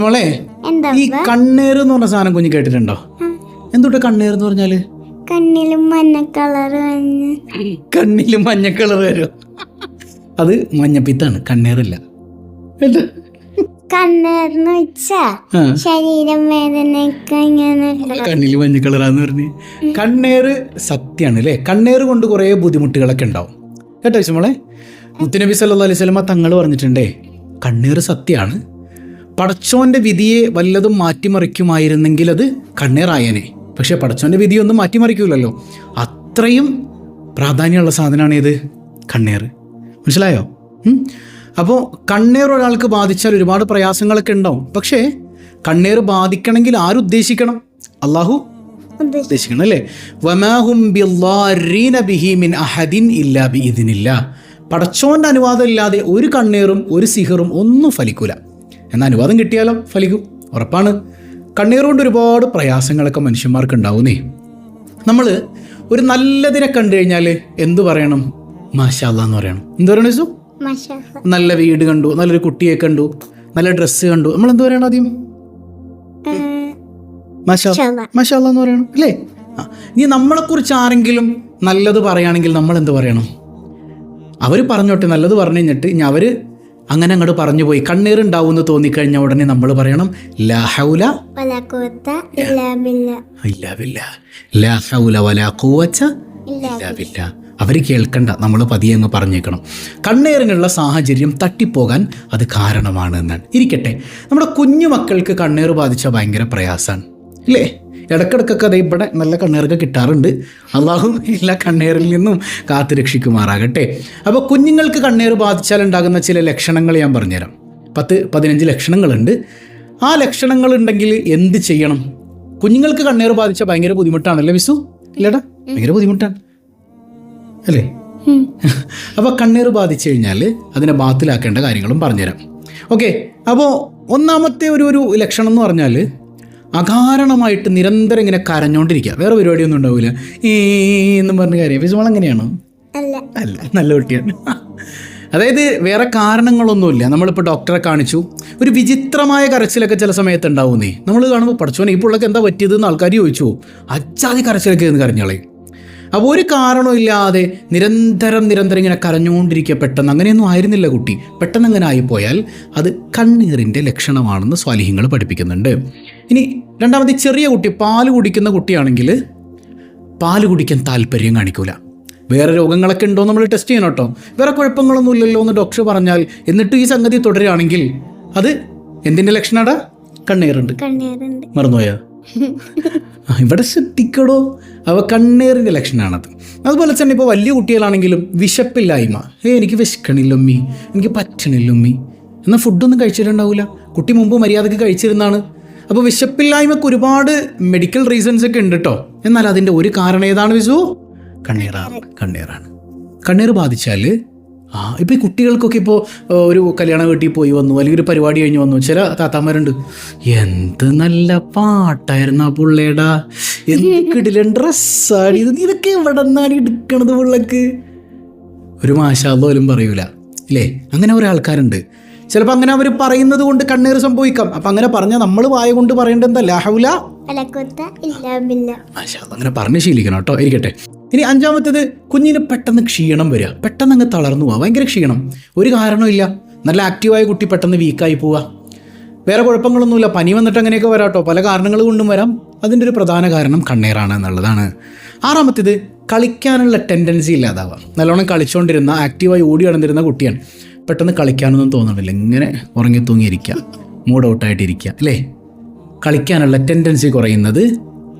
മോളെ, ഈ കണ്ണേറ് എന്ന് പറഞ്ഞ സാധനം കുഞ്ഞ് കേട്ടിട്ടുണ്ടോ? എന്തുട്ടാ കണ്ണേറ് എന്ന് പറഞ്ഞാല്? കണ്ണിലും മഞ്ഞ കളർ കണ്ണിലും മഞ്ഞ കളർ വരും. അത് മഞ്ഞപ്പിത്താണ്, കണ്ണേറില്ല. കണ്ണേർന്ന് വെച്ചാ ശരീരം വേദനയൊക്കെ ഇങ്ങനെ. കണ്ണില് മഞ്ഞ കളറാന്ന് പറഞ്ഞ് കണ്ണേറ് സത്യാണ് അല്ലേ? കണ്ണേറ് കൊണ്ട് കുറേ ബുദ്ധിമുട്ടുകളൊക്കെ ഉണ്ടാവും കേട്ടോ മോളെ. മുത്തുനബി സല്ലല്ലാഹു അലൈഹി വസല്ലമ തങ്ങൾ പറഞ്ഞിട്ടുണ്ടേ, കണ്ണേറ് സത്യമാണ്. പടച്ചോന്റെ വിധിയെ വല്ലതും മാറ്റിമറിക്കുമായിരുന്നെങ്കിൽ അത് കണ്ണേറായനെ. പക്ഷെ പടച്ചോന്റെ വിധിയൊന്നും മാറ്റിമറിക്കൂലല്ലോ. അത്രയും പ്രാധാന്യമുള്ള സാധനമാണ് ഏത്? കണ്ണേറ്. മനസ്സിലായോ? അപ്പോൾ കണ്ണേർ ഒരാൾക്ക് ബാധിച്ചാൽ ഒരുപാട് പ്രയാസങ്ങളൊക്കെ ഉണ്ടാവും. പക്ഷേ കണ്ണേറ് ബാധിക്കണമെങ്കിൽ ആരുദ്ദേശിക്കണം? അള്ളാഹു ഉദ്ദേശിക്കണം അല്ലേ? വമാഹും ബിദ്ദാരീന ബിഹി മിൻ അഹദിൻ ഇല്ലാ ബിഇദ്നില്ലാഹ്. പടച്ചോൻ്റെ അനുവാദം ഇല്ലാതെ ഒരു കണ്ണേറും ഒരു സിഹറും ഒന്നും ഫലിക്കൂല. എന്നാൽ അനുവാദം കിട്ടിയാലോ ഫലിക്കും, ഉറപ്പാണ്. കണ്ണീറുകൊണ്ട് ഒരുപാട് പ്രയാസങ്ങളൊക്കെ മനുഷ്യന്മാർക്ക് ഉണ്ടാവുന്നേ. നമ്മൾ ഒരു നല്ലതിനെ കണ്ടു കഴിഞ്ഞാൽ എന്തു പറയണം? മാഷാ അല്ലാഹ് എന്ന് പറയണം. എന്ത് പറയണം യേശു? നല്ല വീട് കണ്ടു, നല്ലൊരു കുട്ടിയെ കണ്ടു, നല്ല ഡ്രസ്സ് കണ്ടു, നമ്മൾ എന്ത് പറയണം ആദ്യം? മാഷാ അല്ലാഹ് എന്ന് പറയണം അല്ലേ? ഇനി നമ്മളെക്കുറിച്ച് ആരെങ്കിലും നല്ലത് പറയുകയാണെങ്കിൽ നമ്മൾ എന്ത് പറയണം? അവർ പറഞ്ഞോട്ടെ, നല്ലത് പറഞ്ഞു കഴിഞ്ഞിട്ട് ഇനി അവർ അങ്ങനെ അങ്ങോട്ട് പറഞ്ഞു പോയി കണ്ണീറുണ്ടാവുമെന്ന് തോന്നിക്കഴിഞ്ഞ ഉടനെ നമ്മൾ പറയണം ലാ ഹൗല വലാ ഖുവത ഇല്ലാ ബില്ലാഹ്. ഇല്ലാ ബില്ലാഹ്. ലാ ഹൗല വലാ ഖുവത ഇല്ലാ ബില്ലാഹ്. അവർ കേൾക്കണ്ട, നമ്മൾ പതിയെ അങ്ങ് പറഞ്ഞേക്കണം. കണ്ണേറിനുള്ള സാഹചര്യം തട്ടിപ്പോകാൻ അത് കാരണമാണ് എന്നാണ്. ഇരിക്കട്ടെ, നമ്മുടെ കുഞ്ഞു മക്കൾക്ക് കണ്ണേറ് ബാധിച്ചാൽ ഭയങ്കര പ്രയാസമാണ് ഇല്ലേ? ഇടക്കിടക്കൊക്കെ അത് ഇവിടെ നല്ല കണ്ണേറൊക്കെ കിട്ടാറുണ്ട്. അള്ളാഹു എല്ലാ കണ്ണേറിൽ നിന്നും കാത്തു രക്ഷിക്കുമാറാകട്ടെ. അപ്പോൾ കുഞ്ഞുങ്ങൾക്ക് കണ്ണേറ് ബാധിച്ചാൽ ഉണ്ടാകുന്ന ചില ലക്ഷണങ്ങൾ ഞാൻ പറഞ്ഞുതരാം. 10-15 ലക്ഷണങ്ങളുണ്ട്. ആ ലക്ഷണങ്ങളുണ്ടെങ്കിൽ എന്ത് ചെയ്യണം? കുഞ്ഞുങ്ങൾക്ക് കണ്ണേറ് ബാധിച്ചാൽ ഭയങ്കര ബുദ്ധിമുട്ടാണല്ലേ മിസ്സു? ഇല്ലടാ, ഭയങ്കര ബുദ്ധിമുട്ടാണ് അല്ലേ? അപ്പോൾ കണ്ണേറ് ബാധിച്ചു കഴിഞ്ഞാൽ അതിനെ ബാത്തിലാക്കേണ്ട കാര്യങ്ങളും പറഞ്ഞുതരാം. ഓക്കെ, അപ്പോൾ ഒന്നാമത്തെ ഒരു ലക്ഷണം എന്ന് പറഞ്ഞാൽ അകാരണമായിട്ട് നിരന്തരം ഇങ്ങനെ കരഞ്ഞോണ്ടിരിക്കുക. വേറെ പരിപാടിയൊന്നും ഉണ്ടാവില്ല. എന്നും പറഞ്ഞ കാര്യം ഫിസുമോൾ അങ്ങനെയാണോ? അല്ല, നല്ല കുട്ടിയാണ്. അതായത് വേറെ കാരണങ്ങളൊന്നുമില്ല. നമ്മളിപ്പോൾ ഡോക്ടറെ കാണിച്ചു, ഒരു വിചിത്രമായ കരച്ചിലൊക്കെ ചില സമയത്ത് ഉണ്ടാവുന്നേ. നമ്മൾ കാണുമ്പോൾ പഠിച്ചോനെ ഈ പിള്ളക്ക് എന്താ പറ്റിയതെന്ന് ആൾക്കാർ ചോദിച്ചു. അജാതി കരച്ചിലൊക്കെ എന്ന് കരഞ്ഞോളെ. അപ്പോൾ ഒരു കാരണമില്ലാതെ നിരന്തരം ഇങ്ങനെ കരഞ്ഞുകൊണ്ടിരിക്കുക. പെട്ടെന്ന് അങ്ങനെയൊന്നും ആയിരുന്നില്ല കുട്ടി. പെട്ടെന്ന് അങ്ങനെ ആയിപ്പോയാൽ അത് കണ്ണീറിൻ്റെ ലക്ഷണമാണെന്ന് സ്വാലിഹ്യങ്ങൾ പഠിപ്പിക്കുന്നുണ്ട്. ഇനി രണ്ടാമത്, ചെറിയ കുട്ടി പാല് കുടിക്കുന്ന കുട്ടിയാണെങ്കിൽ പാല് കുടിക്കാൻ താല്പര്യം കാണിക്കൂല. വേറെ രോഗങ്ങളൊക്കെ ഉണ്ടോ നമ്മൾ ടെസ്റ്റ് ചെയ്യണം കേട്ടോ. വേറെ കുഴപ്പങ്ങളൊന്നും ഇല്ലല്ലോ എന്ന് ഡോക്ടർ പറഞ്ഞാൽ എന്നിട്ട് ഈ സംഗതി തുടരുകയാണെങ്കിൽ അത് എന്തിൻ്റെ ലക്ഷണമാടാ? കണ്ണീറുണ്ട്. മറന്നുപോയാ? ഇവിടെ ശ്രദ്ധിക്കടോ. അവ കണ്ണീറിൻ്റെ ലക്ഷണമാണത്. അതുപോലെ തന്നെ ഇപ്പോൾ വലിയ കുട്ടികളാണെങ്കിലും വിശപ്പില്ലായ്മ. എനിക്ക് വിശക്കണില്ലമ്മി, എനിക്ക് പറ്റണില്ലമ്മി, എന്നാൽ ഫുഡൊന്നും കഴിച്ചിട്ടുണ്ടാവില്ല. കുട്ടി മുമ്പ് മര്യാദയ്ക്ക് കഴിച്ചിരുന്നാണ്. അപ്പോൾ വിശപ്പില്ലായ്മക്ക് ഒരുപാട് മെഡിക്കൽ റീസൺസ് ഒക്കെ ഉണ്ട് കേട്ടോ. എന്നാൽ അതിൻ്റെ ഒരു കാരണം ഏതാണ് വിസു? കണ്ണീറാണ്. കണ്ണീർ ബാധിച്ചാൽ ഇപ്പോൾ ഈ കുട്ടികൾക്കൊക്കെ ഇപ്പോൾ ഒരു കല്യാണ വീട്ടിൽ പോയി വന്നു, അല്ലെങ്കിൽ ഒരു പരിപാടി കഴിഞ്ഞ് വന്നു, ചില താത്താമാരുണ്ട്, എന്ത് നല്ല പാട്ടായിരുന്നു ആ പുള്ളേടാ, എന്ത് കിടിലൻ ഡ്രസ്സാടി, ഇതൊക്കെ എവിടെ നിന്നാണ് എടുക്കണത് പുള്ളക്ക്? ഒരു മാഷാ പോലും പറയൂല ഇല്ലേ? അങ്ങനെ കുറേ ആൾക്കാരുണ്ട്. ചിലപ്പോൾ അങ്ങനെ അവർ പറയുന്നത് കൊണ്ട് കണ്ണീർ സംഭവിക്കാം. അപ്പം അങ്ങനെ പറഞ്ഞാൽ നമ്മൾ വായ കൊണ്ട് പറയേണ്ടത് എന്താ? ലാ ഹൗല വലാ ഖുവത ഇല്ലാ ബില്ലാഹ്. മാഷാ അല്ലാഹ്, അങ്ങനെ പറഞ്ഞ് ശീലിക്കണം കേട്ടോ. ഇരിക്കട്ടെ. ഇനി അഞ്ചാമത്തേത്, കുഞ്ഞിന് പെട്ടെന്ന് ക്ഷീണം വരിക, പെട്ടെന്ന് അങ്ങ് തളർന്നു പോവുക, ഭയങ്കര ക്ഷീണം, ഒരു കാരണമില്ല. നല്ല ആക്റ്റീവായ കുട്ടി പെട്ടെന്ന് വീക്കായി പോവുക. വേറെ കുഴപ്പങ്ങളൊന്നുമില്ല, പനി വന്നിട്ട് അങ്ങനെയൊക്കെ വരാം കേട്ടോ, പല കാരണങ്ങൾ കൊണ്ടും വരാം. അതിൻ്റെ ഒരു പ്രധാന കാരണം കണ്ണീറാണ് എന്നുള്ളതാണ്. ആറാമത്തേത്, കളിക്കാനുള്ള ടെൻഡൻസി ഇല്ലാതാവുക. നല്ലോണം കളിച്ചുകൊണ്ടിരുന്ന ആക്റ്റീവായി ഓടി നടന്നിരുന്ന കുട്ടിയാണ്, പെട്ടെന്ന് കളിക്കാനൊന്നും തോന്നണില്ല, ഇങ്ങനെ ഉറങ്ങി തൂങ്ങിയിരിക്കുക, മൂഡ് ഔട്ടായിട്ടിരിക്കുക അല്ലേ? കളിക്കാനുള്ള ടെൻഡൻസി കുറയുന്നത്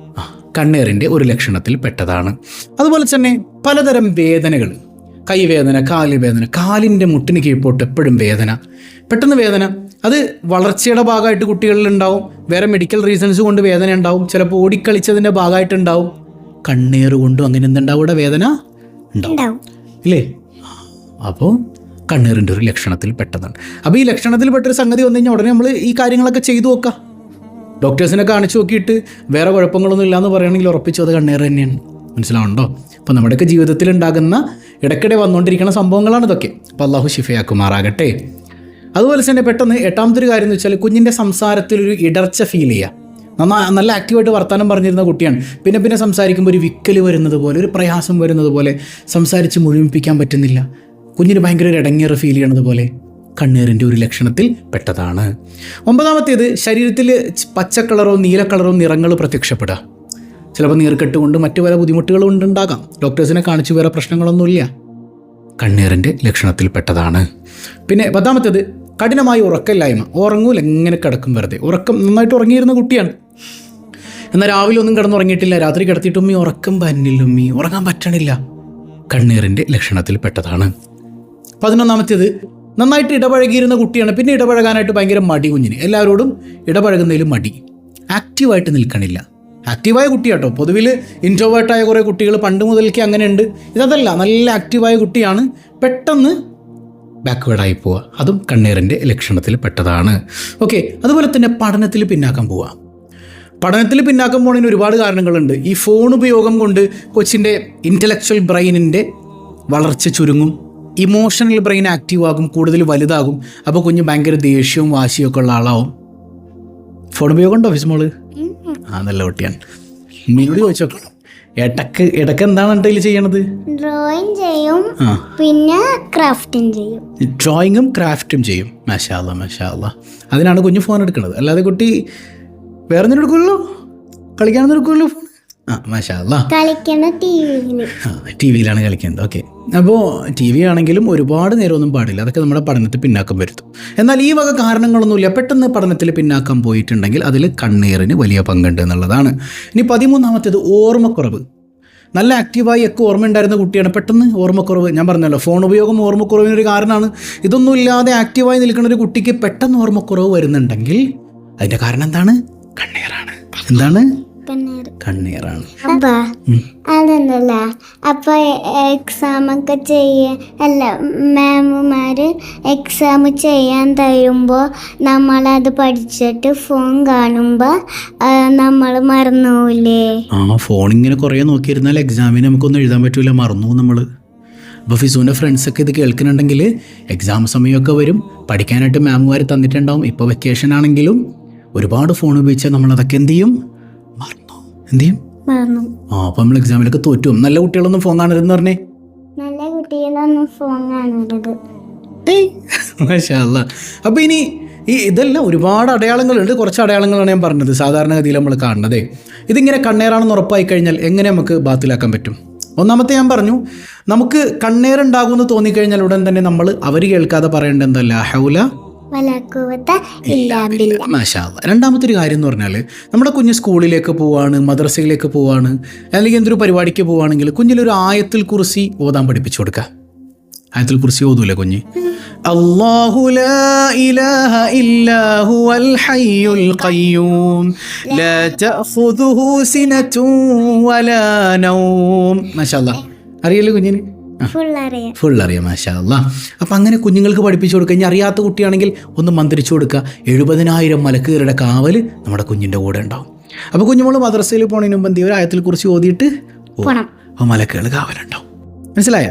കണ്ണീറിൻ്റെ ഒരു ലക്ഷണത്തിൽ പെട്ടതാണ്. അതുപോലെ തന്നെ പലതരം വേദനകൾ, കൈവേദന, കാലുവേദന, കാലിൻ്റെ മുട്ടിന് കീഴ്പോട്ട് എപ്പോഴും വേദന, പെട്ടെന്ന് വേദന. അത് വളർച്ചയുടെ ഭാഗമായിട്ട് കുട്ടികളിൽ ഉണ്ടാവും. വേറെ മെഡിക്കൽ റീസൺസ് കൊണ്ട് വേദന ഉണ്ടാവും. ചിലപ്പോൾ ഓടിക്കളിച്ചതിൻ്റെ ഭാഗമായിട്ടുണ്ടാവും. കണ്ണീർ കൊണ്ടും അങ്ങനെ എന്തുണ്ടാവും? ഇവിടെ വേദന ഉണ്ടാവും ഇല്ലേ? അപ്പോൾ കണ്ണീറിൻ്റെ ഒരു ലക്ഷണത്തിൽ പെട്ടതാണ്. അപ്പോൾ ഈ ലക്ഷണത്തിൽ പെട്ടൊരു സംഗതി വന്നു കഴിഞ്ഞാൽ ഉടനെ നമ്മൾ ഈ കാര്യങ്ങളൊക്കെ ചെയ്തു നോക്കാം. ഡോക്ടേഴ്സിനെ കാണിച്ചു നോക്കിയിട്ട് വേറെ കുഴപ്പങ്ങളൊന്നും ഇല്ലയെന്ന് പറയുകയാണെങ്കിൽ ഉറപ്പിച്ചു അത് കണ്ണീർ തന്നെയാണ്. മനസ്സിലാവുന്നുണ്ടോ? അപ്പോൾ നമ്മുടെയൊക്കെ ജീവിതത്തിൽ ഉണ്ടാകുന്ന ഇടയ്ക്കിടെ വന്നുകൊണ്ടിരിക്കുന്ന സംഭവങ്ങളാണ് ഇതൊക്കെ. അപ്പോൾ അള്ളാഹു ശിഫയാക്കുമാറാകട്ടെ. അതുപോലെ തന്നെ പെട്ടെന്ന് എട്ടാമത്തെ ഒരു കാര്യം എന്ന് വെച്ചാൽ കുഞ്ഞിൻ്റെ സംസാരത്തിലൊരു ഇടർച്ച ഫീൽ ചെയ്യുക. നല്ല ആക്റ്റീവായിട്ട് വർത്തമാനം പറഞ്ഞിരുന്ന കുട്ടിയാണ്. പിന്നെ സംസാരിക്കുമ്പോൾ ഒരു വിക്കൽ വരുന്നത് പോലെ, ഒരു പ്രയാസം വരുന്നത് പോലെ, സംസാരിച്ച് മുഴുമിപ്പിക്കാൻ പറ്റുന്നില്ല, കുഞ്ഞിന് ഭയങ്കര ഒരു ഇടങ്ങേറ് ഫീൽ ചെയ്യണത് പോലെ കണ്ണേറിൻ്റെ ഒരു ലക്ഷണത്തിൽ പെട്ടതാണ്. 9ാമത്തേത് ശരീരത്തിൽ പച്ച കളറോ നീല കളറോ നിറങ്ങൾ പ്രത്യക്ഷപ്പെടുക. ചിലപ്പോൾ നീർക്കെട്ട് കൊണ്ട് മറ്റു പല ബുദ്ധിമുട്ടുകളും ഉണ്ടാകാം. ഡോക്ടേഴ്സിനെ കാണിച്ച് വേറെ പ്രശ്നങ്ങളൊന്നുമില്ല, കണ്ണേറിൻ്റെ ലക്ഷണത്തിൽ പെട്ടതാണ്. പിന്നെ 10ാമത്തേത് കഠിനമായ ഉറക്കമില്ലായ്മ. ഉറങ്ങൂല, എങ്ങനെ കിടക്കും വെറുതെ. നന്നായിട്ട് ഉറങ്ങിയിരുന്ന കുട്ടിയാണ്, എന്നാൽ രാവിലെ ഒന്നും കിടന്നുറങ്ങിയിട്ടില്ല. രാത്രി കിടത്തിയിട്ടും ഉറക്കം പന്നില്ലും ഉറങ്ങാൻ പറ്റണില്ല, കണ്ണേറിൻ്റെ ലക്ഷണത്തിൽ പെട്ടതാണ്. 11ാമത്തേത് നന്നായിട്ട് ഇടപഴകിയിരുന്ന കുട്ടിയാണ്, പിന്നെ ഇടപഴകാനായിട്ട് ഭയങ്കര മടി കുഞ്ഞിന്. എല്ലാവരോടും ഇടപഴകുന്നതിലും മടി, ആക്റ്റീവായിട്ട് നിൽക്കണില്ല. ആക്റ്റീവായ കുട്ടിയാട്ടോ. പൊതുവിൽ ഇൻട്രോവേർട്ടായ കുറേ കുട്ടികൾ പണ്ട് മുതൽക്കേ അങ്ങനെയുണ്ട്. ഇതല്ല, നല്ല ആക്റ്റീവായ കുട്ടിയാണ്, പെട്ടെന്ന് ബാക്ക്വേർഡായി പോവുക, അതും കണ്ണേറിൻ്റെ ലക്ഷണത്തിൽ പെട്ടതാണ്. ഓക്കെ. അതുപോലെ തന്നെ പഠനത്തിൽ പിന്നാക്കം പോവുക. പഠനത്തിൽ പിന്നാക്കം പോകുന്നതിന് ഒരുപാട് കാരണങ്ങളുണ്ട്. ഈ ഫോൺ ഉപയോഗം കൊണ്ട് കൊച്ചിൻ്റെ ഇൻ്റലക്ച്വൽ ബ്രെയിനിൻ്റെ വളർച്ച ചുരുങ്ങും, ഇമോഷണൽ ബ്രെയിൻ ആക്റ്റീവ് ആകും, കൂടുതൽ വലുതാകും. അപ്പോൾ കുഞ്ഞ് ഭയങ്കര ദേഷ്യവും വാശിയും ഒക്കെ ഉള്ള ആളാവും. ഫോൺ ഉപയോഗം ഉണ്ടോ ഓഫീസ് മോള്? നല്ല കുട്ടിയാണ്. മീനോട് ചോദിച്ചോക്കണം. ഇടക്ക് എന്താണ് ഇതിൽ ചെയ്യണത്? ഡ്രോയിങ് ചെയ്യും, പിന്നെ ക്രാഫ്റ്റും ചെയ്യും. ഡ്രോയിങ്ങും ക്രാഫ്റ്റും ചെയ്യും. മാഷാ അല്ലാ, മാഷാ അല്ലാ. അതിനാണ് കുഞ്ഞ് ഫോൺ എടുക്കുന്നത്. അല്ലാതെ കുട്ടി വേറെ ഒന്നും എടുക്കുമല്ലോ, കളിക്കാനൊന്നും എടുക്കുമല്ലോ ഫോൺ. മാഷാ അല്ലാ. കളിക്കുന്ന ടി വിയിലാണ് കളിക്കുന്നത്. ഓക്കെ. അപ്പോൾ ടി വി ആണെങ്കിലും ഒരുപാട് നേരമൊന്നും പാടില്ല, അതൊക്കെ നമ്മുടെ പഠനത്തിൽ പിന്നാക്കം വരുത്തും. എന്നാൽ ഈ വക കാരണങ്ങളൊന്നുമില്ല, പെട്ടെന്ന് പഠനത്തിൽ പിന്നാക്കം പോയിട്ടുണ്ടെങ്കിൽ അതിൽ കണ്ണേറിന് വലിയ പങ്കുണ്ട് എന്നുള്ളതാണ്. ഇനി 13ാമത്തേത് ഓർമ്മക്കുറവ്. നല്ല ആക്റ്റീവായി ഒക്കെ ഓർമ്മ ഉണ്ടായിരുന്ന കുട്ടിയാണ്, പെട്ടെന്ന് ഓർമ്മക്കുറവ്. ഞാൻ പറഞ്ഞല്ലോ, ഫോൺ ഉപയോഗം ഓർമ്മക്കുറവിനൊരു കാരണമാണ്. ഇതൊന്നും ഇല്ലാതെ ആക്റ്റീവായി നിൽക്കുന്ന ഒരു കുട്ടിക്ക് പെട്ടെന്ന് ഓർമ്മക്കുറവ് വരുന്നുണ്ടെങ്കിൽ അതിൻ്റെ കാരണം എന്താണ്? കണ്ണേറാണ്. എന്താണ്? കണ്ണീറാണ്. അതെന്തല്ല, അപ്പൊ എക്സാം ഒക്കെ മാമുമാര് എക്സാം ചെയ്യാൻ തരുമ്പോ നമ്മളത് പഠിച്ചിട്ട് ഫോൺ കാണുമ്പോ നമ്മൾ മറന്നുപോവില്ലേ? ഫോൺ ഇങ്ങനെ കുറേ നോക്കിയിരുന്നാൽ എക്സാമിന് നമുക്കൊന്നും എഴുതാൻ പറ്റൂല, മറന്നു നമ്മൾ. അപ്പോൾ ഫിസുവിൻ്റെ ഫ്രണ്ട്സൊക്കെ ഇത് കേൾക്കുന്നുണ്ടെങ്കിൽ എക്സാം സമയമൊക്കെ വരും, പഠിക്കാനായിട്ട് മാമുമാർ തന്നിട്ടുണ്ടാവും. ഇപ്പോൾ വെക്കേഷൻ ആണെങ്കിലും ഒരുപാട് ഫോൺ ഉപയോഗിച്ചാൽ നമ്മളതൊക്കെ എന്ത് ചെയ്യും? അപ്പോൾ നമ്മൾ എക്സാമിലൊക്കെ തോറ്റും. നല്ല കുട്ടികളൊന്നും ഫോൺ കാണരുതെന്ന് പറഞ്ഞേ. നല്ല കുട്ടികളൊന്നും ഫോൺ കാണരുത്. മാഷാ അല്ലാ. അപ്പോൾ ഇനി ഇതെല്ലാം ഒരുപാട് അടയാളങ്ങളുണ്ട്. കുറച്ച് അടയാളങ്ങളാണ് ഞാൻ പറഞ്ഞത് സാധാരണഗതിയിൽ നമ്മൾ കാണുന്നത്. ഇതിങ്ങനെ കണ്ണേറാണെന്ന് ഉറപ്പായി കഴിഞ്ഞാൽ എങ്ങനെ നമുക്ക് ബാത്തിലാക്കാൻ പറ്റും? ഒന്നാമത്തെ ഞാൻ പറഞ്ഞു, നമുക്ക് കണ്ണേറുണ്ടാകുമെന്ന് തോന്നിക്കഴിഞ്ഞാൽ ഉടൻ തന്നെ നമ്മൾ അവർ കേൾക്കാതെ പറയേണ്ട എന്താ? ലാ ഹൗല മാഷാ അല്ലാ. രണ്ടാമത്തെ ഒരു കാര്യം എന്ന് പറഞ്ഞാൽ, നമ്മുടെ കുഞ്ഞ് സ്കൂളിലേക്ക് പോവാണ്, മദ്രസയിലേക്ക് പോവാണ്, അല്ലെങ്കിൽ എന്തൊരു പരിപാടിക്ക് പോവുകയാണെങ്കിൽ കുഞ്ഞിലൊരു ആയത്തുൽ കുർസി ഓതാൻ പഠിപ്പിച്ചു കൊടുക്കുക. ആയത്തുൽ കുർസി ഓതൂലേ കുഞ്ഞ്? അല്ലാഹു ലാ ഇലാഹ ഇല്ലാ ഹുവൽ ഹയ്യുൽ ഖയ്യൂം ലാ തഅഖുദുഹു സിനതുൻ വലാ നൗം. മാഷാ അല്ലാ. അറിയില്ലേ കുഞ്ഞിന്? ഫുൾ അറിയാം. മാഷാ അല്ലാ. അപ്പം അങ്ങനെ കുഞ്ഞുങ്ങൾക്ക് പഠിപ്പിച്ചു കൊടുക്കുക. ഇനി അറിയാത്ത കുട്ടിയാണെങ്കിൽ ഒന്ന് മന്ത്രിച്ചു കൊടുക്കുക. 70,000 മലക്കുകളുടെ കാവൽ നമ്മുടെ കുഞ്ഞിൻ്റെ കൂടെ ഉണ്ടാവും. അപ്പോൾ കുഞ്ഞുമോള് മദ്രസയിൽ പോണതിന് മുമ്പ് എന്തെങ്കിലും ആയത്തിൽ കുറിച്ച് ഓതിയിട്ട് അപ്പോൾ മലക്കുകൾ കാവലുണ്ടാവും. മനസ്സിലായ?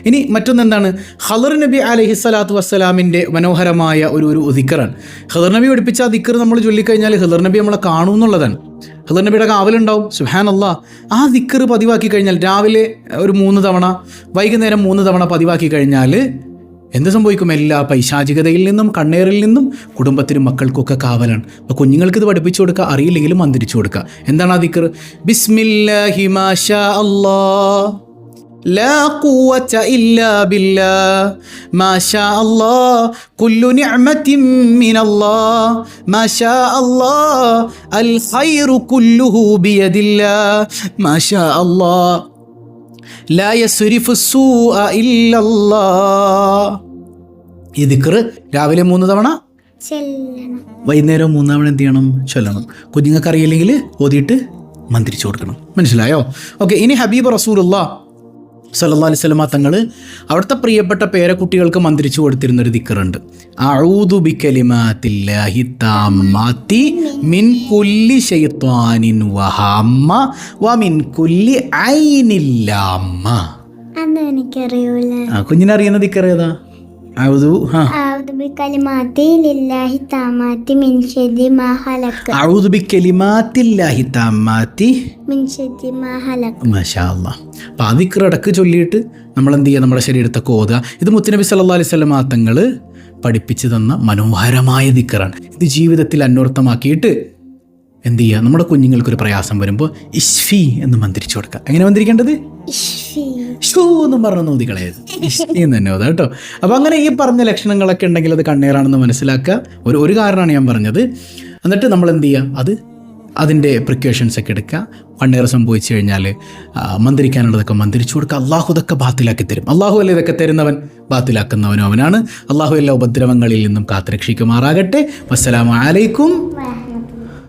ഇനി മറ്റൊന്നെന്താണ്? ഖദർ നബി അലൈഹിസ്സലാത്തു വസ്സലാമിൻ്റെ മനോഹരമായ ഒരു ദിക്റാണ്. ഖദർ നബി പഠിപ്പിച്ച ആ ദിക്ർ നമ്മൾ ചൊല്ലിക്കഴിഞ്ഞാൽ ഖദർ നബി നമ്മളെ കാണും എന്നുള്ളതാണ്. ഖദർ നബിയുടെ കാവലുണ്ടാവും. സുബ്ഹാനല്ലാഹ്. ആ ദിക്ർ പതിവാക്കി കഴിഞ്ഞാൽ രാവിലെ ഒരു 3 തവണ, വൈകുന്നേരം 3 തവണ പതിവാക്കി കഴിഞ്ഞാൽ എന്ത് സംഭവിക്കും? എല്ലാ പൈശാചികതയിൽ നിന്നും കണ്ണേറിൽ നിന്നും കുടുംബത്തിനും മക്കൾക്കൊക്കെ കാവലാണ്. അപ്പോൾ കുഞ്ഞുങ്ങൾക്ക് ഇത് പഠിപ്പിച്ചു കൊടുക്കുക, അറിയില്ലെങ്കിലും മന്ത്രിച്ചു കൊടുക്കുക. എന്താണ് ആ ദിക്ർ? ബിസ്മില്ലാഹി മാഷാ അല്ലാഹ് لا قوة إلا بالله ما شاء الله كل نعمة من الله ما شاء الله الخير كله بيد الله ما شاء الله لا يصرف السوء إلا الله. ഈ ദിക്ർ രാവിലെ 3 തവണ, വൈകുന്നേരം 3 തവണ എന്ത് ചെയ്യണം? ചൊല്ലണം. കുഞ്ഞുങ്ങൾക്ക് അറിയില്ലെങ്കിൽ ഓതിയിട്ട് മന്ത്രിച്ചു കൊടുക്കണം. മനസ്സിലായോ? ഓക്കെ. ഇനി ഹബീബ് റസൂലുള്ളാഹ് സല്ലല്ലാഹു അലൈഹി വസല്ലം തങ്ങൾ അവിടുത്തെ പ്രിയപ്പെട്ട പേരക്കുട്ടികൾക്ക് മന്ത്രിച്ചു കൊടുത്തിരുന്നൊരു ദിക്റുണ്ട്. അഊദു ബികലിമാത്തില്ലാഹി താമ്മാത്തി മിൻ കുല്ലി ശൈത്വാനിൻ വഹമ്മ വമിൻ കുല്ലി ഐനിൽ ലാമ്മ. അതെനിക്കറിയൂല. കുഞ്ഞിനറിയുന്ന ദിക്ർ ഏതാ? അഊദു അഊദു ബികലിമാത്തി ലില്ലാഹി താമാത്തി മിൻ ശർരി മാ ഹലക. അഊദു ബികലിമാത്തില്ലാഹി താമ്മാത്തി മിൻ ശർരി മാ ഹലക. മാഷാ അല്ലാഹ്. അപ്പോൾ ആ ദിക്ർ ഇടക്ക് ചൊല്ലിയിട്ട് നമ്മൾ എന്ത് ചെയ്യുക, നമ്മുടെ ശരീരത്തൊക്കെ ഓതുക. ഇത് മുത്തുനബി സല്ലല്ലാഹു അലൈഹി വസല്ലം തങ്ങൾ പഠിപ്പിച്ചു തന്ന മനോഹരമായ ദിക്റാണ്. ഇത് ജീവിതത്തിൽ അന്വർത്ഥമാക്കിയിട്ട് എന്ത് ചെയ്യുക, നമ്മുടെ കുഞ്ഞുങ്ങൾക്കൊരു പ്രയാസം വരുമ്പോൾ ഇഷ്ഫി എന്ന് മന്ത്രിച്ചു കൊടുക്കുക. എങ്ങനെ മന്ത്രിക്കേണ്ടത്? ഇഷ്ഫി. ഷൂ എന്നും പറഞ്ഞ് നോദിക്കളയത് ഇഷ്ഫി എന്ന് തന്നെ ഓതാ കേട്ടോ. അപ്പോൾ അങ്ങനെ ഈ പറഞ്ഞ ലക്ഷണങ്ങളൊക്കെ ഉണ്ടെങ്കിൽ അത് കണ്ണേറാണെന്ന് മനസ്സിലാക്കുക. ഒരു കാരണമാണ് ഞാൻ പറഞ്ഞത്. എന്നിട്ട് നമ്മൾ എന്ത് ചെയ്യുക, അതിൻ്റെ പ്രിക്കോഷൻസ് ഒക്കെ എടുക്കുക. കണ്ണേറ് സംഭവിച്ചു കഴിഞ്ഞാൽ മന്ത്രിക്കാനുള്ളതൊക്കെ മന്ത്രിച്ചു കൊടുക്കുക. അള്ളാഹു ഇതൊക്കെ ബാത്തിലാക്കി തരും. അള്ളാഹു അല്ല ഇതൊക്കെ തരുന്നവൻ, ബാത്തിലാക്കുന്നവനും അവനാണ്. അള്ളാഹു എല്ലാ ഉപദ്രവങ്ങളിൽ നിന്നും കാത്തുരക്ഷിക്കുമാറാകട്ടെ. വസ്സലാമു അലൈക്കും.